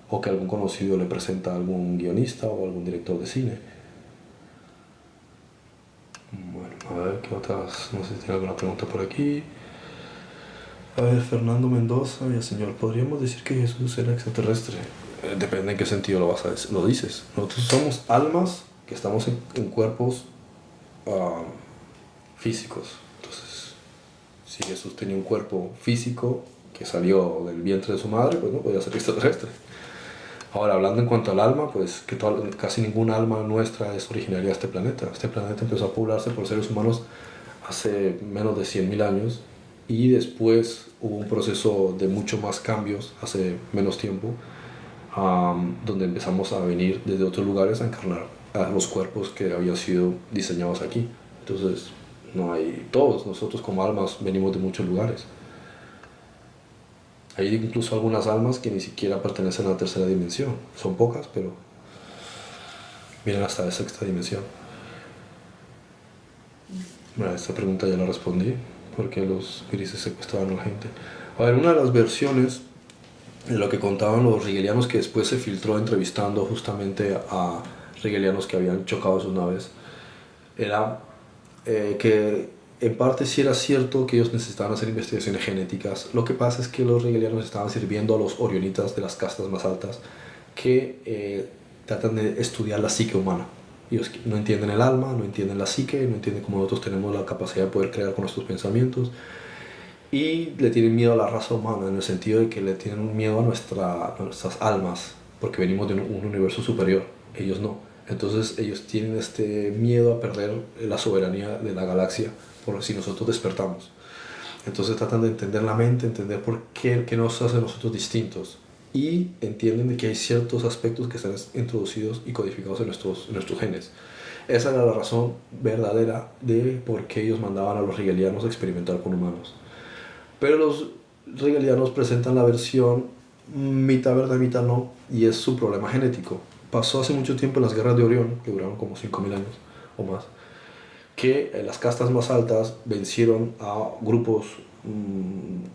o que algún conocido le presenta a algún guionista o algún director de cine. Bueno, a ver qué otras, no sé si tiene alguna pregunta por aquí. A ver, Fernando Mendoza, mi señor, ¿podríamos decir que Jesús era extraterrestre? Depende en qué sentido lo dices. Nosotros somos almas que estamos en cuerpos físicos. Entonces, si Jesús tenía un cuerpo físico que salió del vientre de su madre, pues no podía ser extraterrestre. Ahora, hablando en cuanto al alma, pues que casi ninguna alma nuestra es originaria de este planeta. Este planeta empezó a poblarse por seres humanos hace menos de 100.000 años y después hubo un proceso de mucho más cambios hace menos tiempo, donde empezamos a venir desde otros lugares a encarnar a los cuerpos que habían sido diseñados aquí. Entonces, todos nosotros como almas venimos de muchos lugares. Hay incluso algunas almas que ni siquiera pertenecen a la tercera dimensión. Son pocas, pero vienen hasta la sexta dimensión. Bueno, esta pregunta ya la respondí. ¿Por qué los grises secuestraban a la gente? A ver, una de las versiones de lo que contaban los rigelianos, que después se filtró entrevistando justamente a rigelianos que habían chocado sus naves, era que en parte sí era cierto que ellos necesitaban hacer investigaciones genéticas. Lo que pasa es que los rigelianos estaban sirviendo a los orionitas de las castas más altas que tratan de estudiar la psique humana. Ellos no entienden el alma, no entienden la psique, no entienden cómo nosotros tenemos la capacidad de poder crear con nuestros pensamientos y le tienen miedo a la raza humana en el sentido de que le tienen miedo a nuestras almas porque venimos de un universo superior, ellos no. Entonces ellos tienen este miedo a perder la soberanía de la galaxia por si nosotros despertamos. Entonces tratan de entender la mente, entender por qué nos hace a nosotros distintos y entienden de que hay ciertos aspectos que están introducidos y codificados en nuestros genes. Esa era la razón verdadera de por qué ellos mandaban a los rigelianos a experimentar con humanos. Pero los rigelianos presentan la versión mitad verdad, mitad no, y es su problema genético. Pasó hace mucho tiempo en las guerras de Orión, que duraron como 5.000 años o más, que las castas más altas vencieron a grupos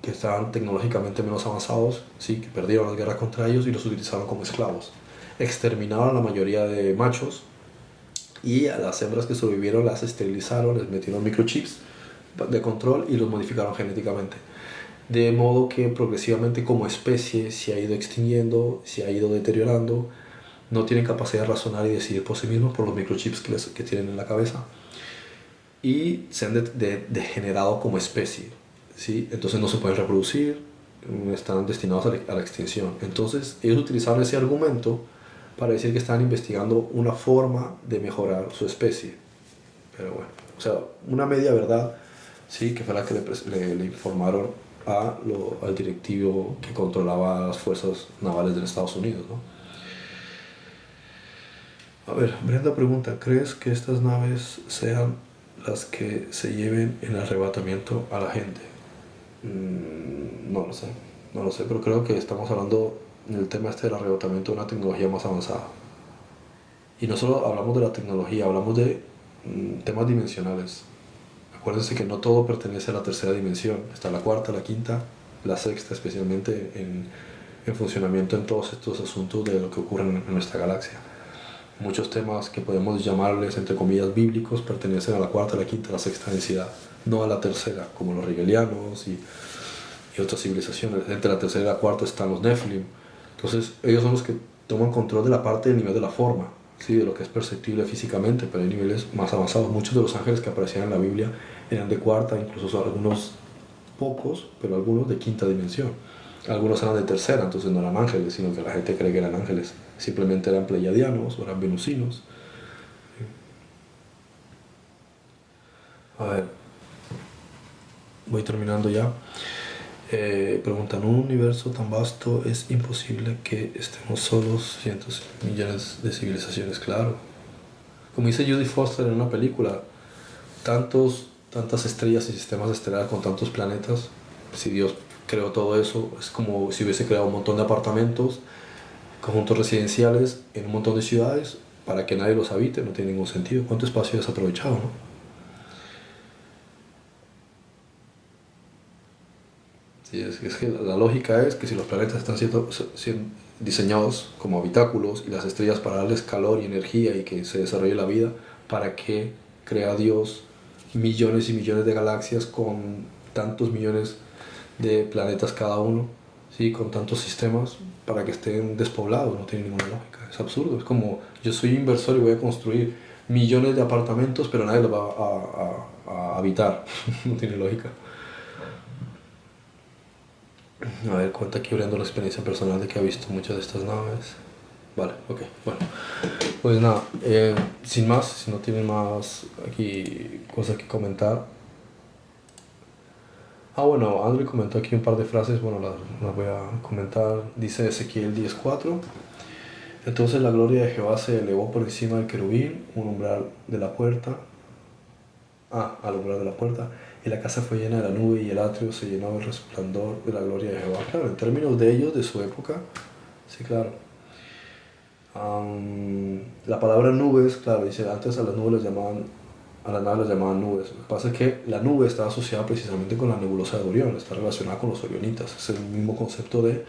que estaban tecnológicamente menos avanzados, ¿sí? Que perdieron las guerras contra ellos y los utilizaron como esclavos. Exterminaron a la mayoría de machos y a las hembras que sobrevivieron las esterilizaron, les metieron microchips de control y los modificaron genéticamente. de modo que progresivamente como especie se ha ido extinguiendo, se ha ido deteriorando, no tienen capacidad de razonar y decidir por sí mismos por los microchips que tienen en la cabeza y se han degenerado como especie, ¿sí? Entonces no se pueden reproducir, están destinados a la extinción. Entonces ellos utilizaron ese argumento para decir que estaban investigando una forma de mejorar su especie. Pero bueno, o sea, una media verdad, sí, que fue la que le informaron al directivo que controlaba las fuerzas navales de Estados Unidos, ¿no? A ver, Brenda pregunta, ¿crees que estas naves sean las que se lleven en el arrebatamiento a la gente? No lo sé, no lo sé, pero creo que estamos hablando del tema este del arrebatamiento de una tecnología más avanzada. Y no solo hablamos de la tecnología, hablamos de temas dimensionales. Acuérdense que no todo pertenece a la tercera dimensión. Está la cuarta, la quinta, la sexta, especialmente en funcionamiento en todos estos asuntos de lo que ocurre en nuestra galaxia. Muchos temas que podemos llamarles, entre comillas, bíblicos, pertenecen a la cuarta, la quinta, la sexta densidad, no a la tercera, como los rigelianos y otras civilizaciones. Entre la tercera y la cuarta están los Nephilim. Entonces, ellos son los que toman control de la parte del nivel de la forma, ¿sí? De lo que es perceptible físicamente, pero hay niveles más avanzados. Muchos de los ángeles que aparecían en la Biblia eran de cuarta, incluso son algunos pocos, pero algunos de quinta dimensión. Algunos eran de tercera, entonces no eran ángeles, sino que la gente cree que eran ángeles. Simplemente eran pleiadianos o eran venusinos. A ver, voy terminando ya. Preguntan, ¿un universo tan vasto es imposible que estemos solos cientos de millones de civilizaciones? Claro. Como dice Judy Foster en una película, tantas estrellas y sistemas estelares con tantos planetas, si Dios creó todo eso, es como si hubiese creado un montón de apartamentos, conjuntos residenciales en un montón de ciudades para que nadie los habite. No tiene ningún sentido. ¿Cuánto espacio desaprovechado, no? Sí, es que la lógica es que si los planetas están siendo diseñados como habitáculos y las estrellas para darles calor y energía y que se desarrolle la vida, ¿para qué crea Dios millones y millones de galaxias con tantos millones de planetas cada uno, ¿sí? Con tantos sistemas para que estén despoblados? No tiene ninguna lógica, es absurdo. Es como yo soy inversor y voy a construir millones de apartamentos, pero nadie los va a habitar. No tiene lógica. A ver, cuenta aquí abriendo la experiencia personal de que ha visto muchas de estas naves. Vale, ok, bueno. Pues nada, sin más, si no tienen más aquí cosas que comentar. Bueno, Andrew comentó aquí un par de frases, bueno, las voy a comentar. Dice Ezequiel 10:4. Entonces la gloria de Jehová se elevó por encima del querubín, un umbral de la puerta. Al umbral de la puerta. Y la casa fue llena de la nube y el atrio se llenó del resplandor de la gloria de Jehová. Claro, en términos de ellos, de su época, sí, claro. La palabra nubes, claro, dice, antes a las naves les llamaban nubes. Lo que pasa es que la nube está asociada precisamente con la nebulosa de Orión, está relacionada con los orionitas. Es el mismo concepto de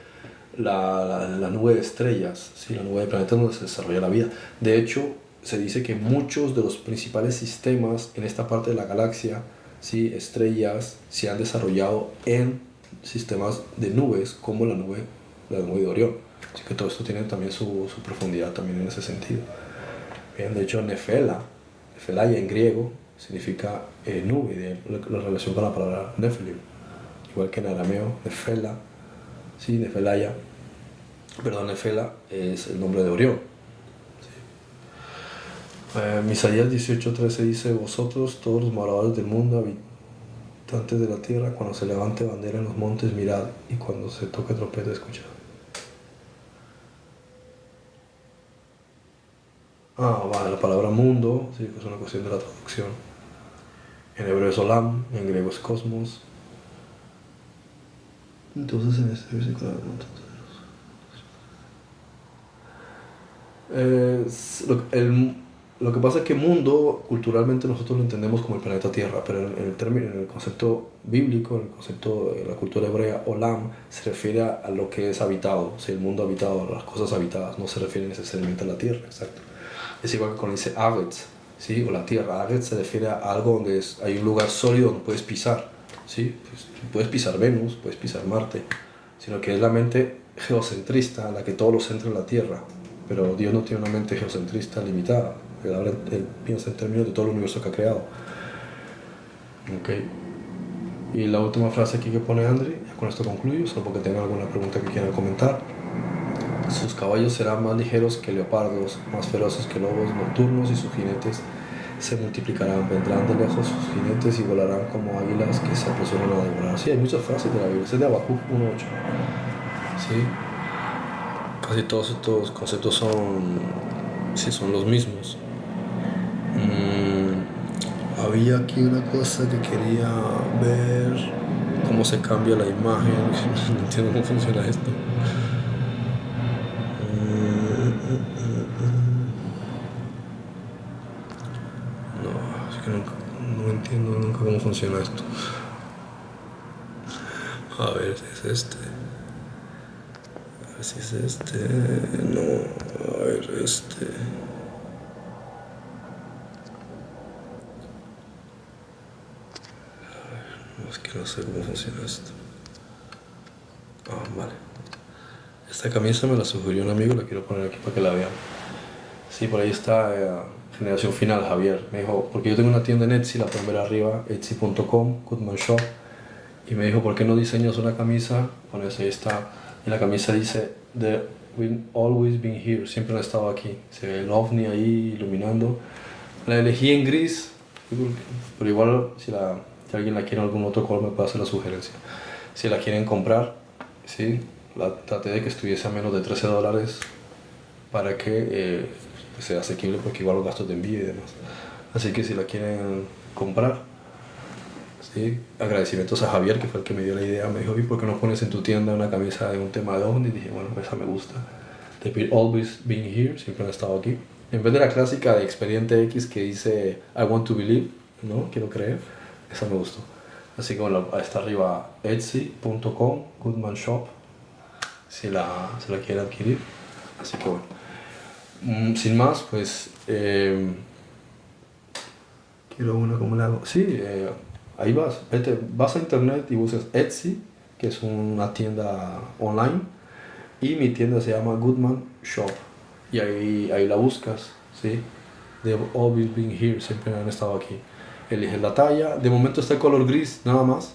la nube de estrellas, ¿sí? La nube de planetas donde se desarrolla la vida. De hecho, se dice que muchos de los principales sistemas en esta parte de la galaxia, ¿sí? Estrellas, se han desarrollado en sistemas de nubes como la nube de Orión. Así que todo esto tiene también su profundidad también en ese sentido. Bien, de hecho, Nefelaya en griego significa nube, de la relación con la palabra Nephilim. Igual que en arameo, Nefela, sí, Nefela es el nombre de Orión. Misaías 18:13 dice, vosotros todos los moradores del mundo, habitantes de la tierra, cuando se levante bandera en los montes, mirad, y cuando se toque trompeta, escuchad. Vale, la palabra mundo, sí, es una cuestión de la traducción. En hebreo es olam, en griego es cosmos. Entonces en este versículo lo que pasa es que mundo culturalmente nosotros lo entendemos como el planeta Tierra, pero en el concepto bíblico, en el concepto de la cultura hebrea, olam se refiere a lo que es habitado, o sea, el mundo habitado, las cosas habitadas, no se refiere necesariamente a la Tierra, exacto. Es igual que cuando dice Aretz, ¿sí? O la Tierra. Aretz se refiere a algo donde hay un lugar sólido donde puedes pisar, ¿sí? Pues, tú puedes pisar Venus, puedes pisar Marte, sino que es la mente geocentrista la que todo lo centra en la Tierra. Pero Dios no tiene una mente geocentrista limitada. Él piensa en términos de todo el universo que ha creado. Okay. Y la última frase aquí que pone Andri, ya con esto concluyo, solo porque tengan alguna pregunta que quieran comentar. Sus caballos serán más ligeros que leopardos, más feroces que lobos nocturnos, y sus jinetes se multiplicarán. Vendrán de lejos sus jinetes y volarán como águilas que se apresuran a devorar. Sí, hay muchas frases de la Biblia. Este es de Habacuc 1:8. Sí. Casi todos estos conceptos son los mismos. Había aquí una cosa que quería ver, cómo se cambia la imagen. No entiendo cómo funciona esto. No, es que no entiendo nunca cómo funciona esto. A ver, es este. A ver si es este. No, a ver, este. Es que no sé cómo funciona esto. Ah, vale. Esta camisa me la sugirió un amigo, la quiero poner aquí para que la vean. Sí, por ahí está Generación Final, Javier. Me dijo, porque yo tengo una tienda en Etsy, la pueden ver arriba, etsy.com, Goodman Shop. Y me dijo, ¿por qué no diseñas una camisa? Bueno, ahí está. Y la camisa dice, We've always been here, siempre han estado aquí. Se ve el ovni ahí iluminando. La elegí en gris, pero igual si alguien la quiere en algún otro color me puede hacer la sugerencia. Si la quieren comprar, ¿sí? Traté de que estuviese a menos de $13 para que sea asequible, porque igual los gastos de envío y demás. Así que si la quieren comprar, ¿sí? Agradecimientos a Javier, que fue el que me dio la idea. Me dijo, ¿y por qué no pones en tu tienda una camisa de un tema de ovni? Y dije, bueno, esa me gusta. They've always been here, siempre han estado aquí. En vez de la clásica de Expediente X que dice I want to believe, ¿no? Quiero creer, esa me gustó. Así que bueno, está arriba etsy.com, Goodman Shop, si la quieren adquirir. Así que bueno, sin más, pues quiero una, ¿cómo la hago? Sí, ahí vas a internet y buscas Etsy, que es una tienda online, y mi tienda se llama Goodman Shop, y ahí la buscas, ¿sí? They've always been here, siempre han estado aquí. Eliges la talla, de momento está el color gris, nada más,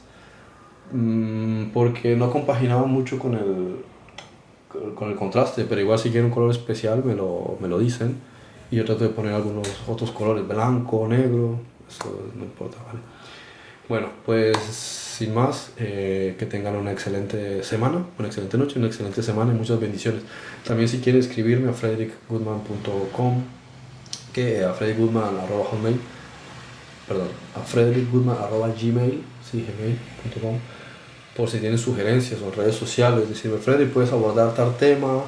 porque no ha compaginado mucho con el contraste, pero igual si quieren un color especial me lo dicen, y yo trato de poner algunos otros colores, blanco, negro, eso no importa, ¿vale? Bueno, pues sin más, que tengan una excelente semana, una excelente noche, una excelente semana y muchas bendiciones. También si quieren escribirme a frederickgoodman.com, a frederickgoodman@hotmail, perdón, a frederickgoodman@gmail, sí, gmail.com, por si tienen sugerencias o en redes sociales, decirme, Freddy, puedes abordar tal tema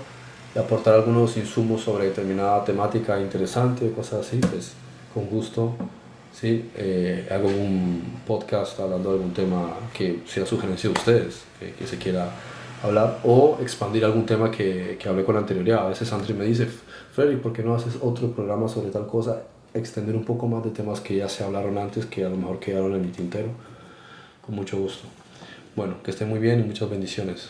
y aportar algunos insumos sobre determinada temática interesante, cosas así, pues con gusto. Sí, hago un podcast hablando de algún tema que sea sugerencia de ustedes, que se quiera hablar, o expandir algún tema que hablé con anterioridad. A veces Andri me dice, Freddy, ¿por qué no haces otro programa sobre tal cosa? Extender un poco más de temas que ya se hablaron antes, que a lo mejor quedaron en mi tintero. Con mucho gusto. Bueno, que estén muy bien y muchas bendiciones.